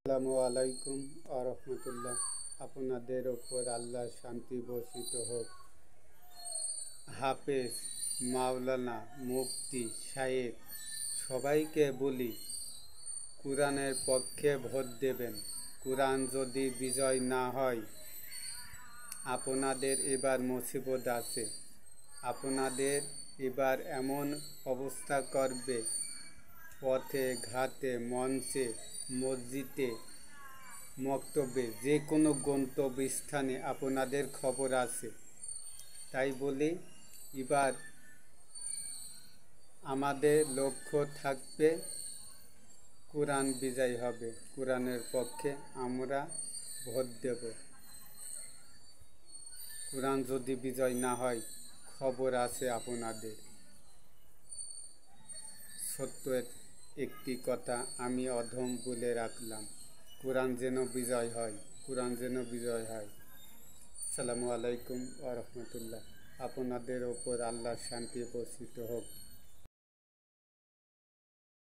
আসসালামু আলাইকুম রহমতুল্লাহ। আপনাদের ওপর আল্লাহর শান্তি বর্ষিত হোক। হাফেজ, মাওলানা, মুফতি সাহেব সবাইকে বলি, কোরআনের পক্ষে ভোট দেবেন। কোরআন যদি বিজয় না হয়, আপনাদের এবার মুসিবত আছে। আপনাদের এবার এমন অবস্থা করবে, পথে ঘাটে, মঞ্চে, মসজিদে, মক্তবে, যে কোনো গন্তব্যস্থানে আপনাদের খবর আছে। তাই বলি, এবার আমাদের লক্ষ্য থাকবে কোরআন বিজয় হবে। কোরআনের পক্ষে আমরা ভোট দেব। কোরআন যদি বিজয় না হয়, খবর আছে আপনাদের। সত্য একটি কথা আমি অধম বলে রাখলাম, কোরআন যেন বিজয় হয়, কোরআন যেন বিজয় হয়। আসসালামু আলাইকুম রহমতুল্লাহ। আপনাদের ওপর আল্লাহর শান্তি বর্ষিত হোক।